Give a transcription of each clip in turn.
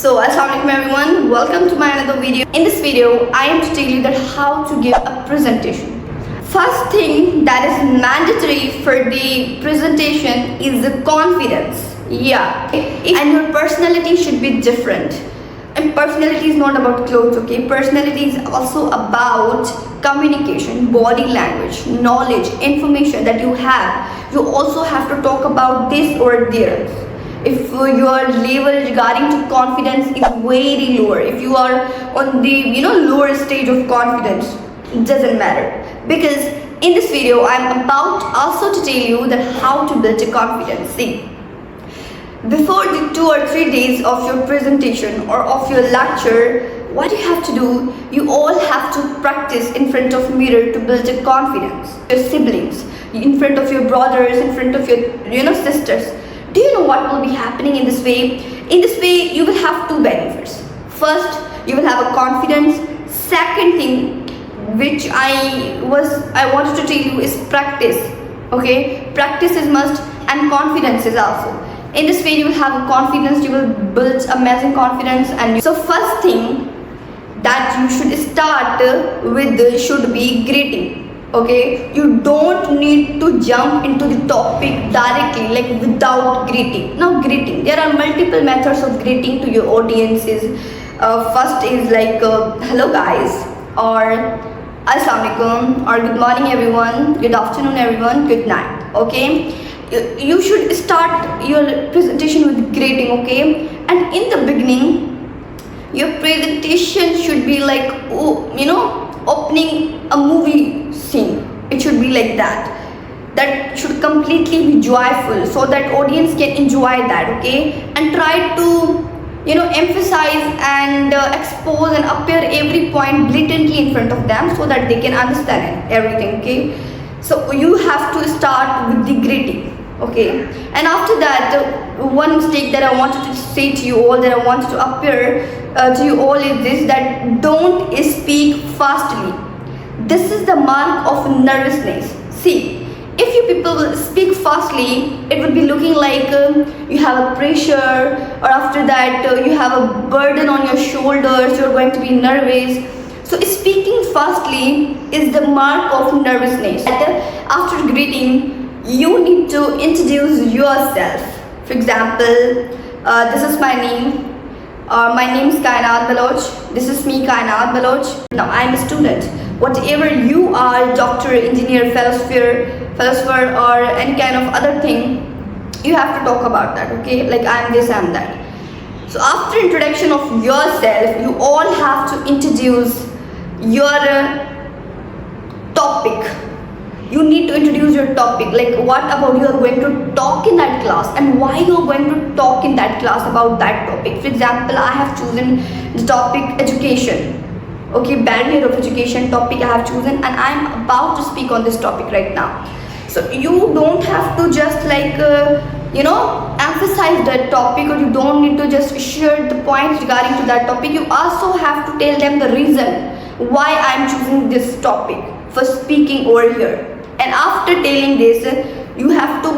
Assalamualaikum everyone, welcome to my another video. In this video, I am to tell you that how to give a presentation. First thing that is mandatory for the presentation is the confidence. Yeah, and your personality should be different. And personality is not about clothes, okay? Personality is also about communication, body language, knowledge, information that you have. You also have to talk about this or there. If your level regarding to confidence is very lower, if you are on the lower stage of confidence, it doesn't matter, because in this video I'm about also to tell you that how to build a confidence. See, before the 2 or 3 days of your presentation or of your lecture, what you have to do, you all have to practice in front of mirror to build a confidence. Your siblings, in front of your brothers, in front of your sisters. Do you know what will be happening in this way? In this way, you will have two benefits. First, you will have a confidence. Second thing, which I wanted to tell you is practice. Okay, practice is must and confidence is also. In this way, you will have a confidence. You will build amazing confidence. And so, first thing that you should start with should be greeting. Okay, you don't need to jump into the topic directly, like without greeting. Now, greeting, there are multiple methods of greeting to your audiences. First is like hello guys, or assalamualaikum, or good morning everyone, good afternoon everyone, good night. Okay, you should start your presentation with greeting. Okay, and in the beginning your presentation should be like opening a movie scene. It should be like that. That should completely be joyful so that audience can enjoy that. Okay, and try to emphasize and expose and appear every point blatantly in front of them so that they can understand everything. Okay, so you have to start with the greeting. Okay, and after that, one mistake that I wanted to say to you all, that I wanted to appear to you all, is this: that don't speak fastly. This is the mark of nervousness. See, if you people will speak fastly, it will be looking like you have a pressure, or after that you have a burden on your shoulders, you're going to be nervous. So speaking fastly is the mark of nervousness. After greeting, you need to introduce yourself. For example, this is my name. My name is Kainat Baloch. This is me, Kainat Baloch. Now I am a student. Whatever you are, doctor, engineer, philosopher, or any kind of other thing, you have to talk about that. Okay, like I am this, I am that. So after introduction of yourself, you all have to introduce your topic. You need to introduce your topic, like what about you are going to talk in that class and why you are going to talk in that class about that topic. For example, I have chosen the topic education. Okay, barrier of education topic I have chosen, and I am about to speak on this topic right now. So you don't have to just like emphasize that topic, or you don't need to just share the points regarding to that topic. You also have to tell them the reason why I am choosing this topic for speaking over here. And after telling this, you have to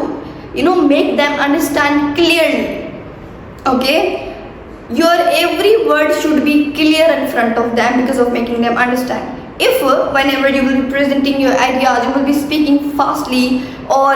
make them understand clearly. Okay, your every word should be clear in front of them because of making them understand. If whenever you will be presenting your ideas, you will be speaking fastly, or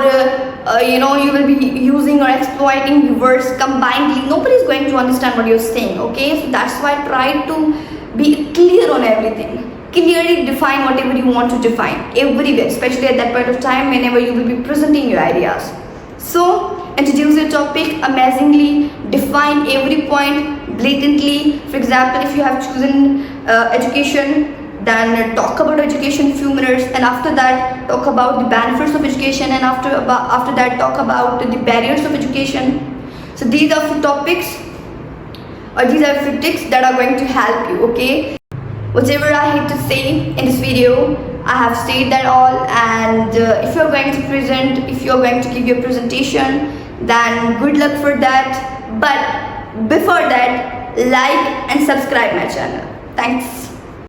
you will be using or exploiting the words combinedly, nobody is going to understand what you're saying. Okay, so that's why try to be clear on everything. Clearly define whatever you want to define everywhere, especially at that point of time whenever you will be presenting your ideas. So introduce your topic amazingly, define every point blatantly. For example, if you have chosen education, then talk about education few minutes, and after that talk about the benefits of education, and after that talk about the barriers of education. So these are few topics, or these are few tips that are going to help you. Okay, whatever I had to say in this video, I have said that all. And if you're going to present, if you're going to give your presentation, then good luck for that. But before that, like and subscribe my channel. Thanks.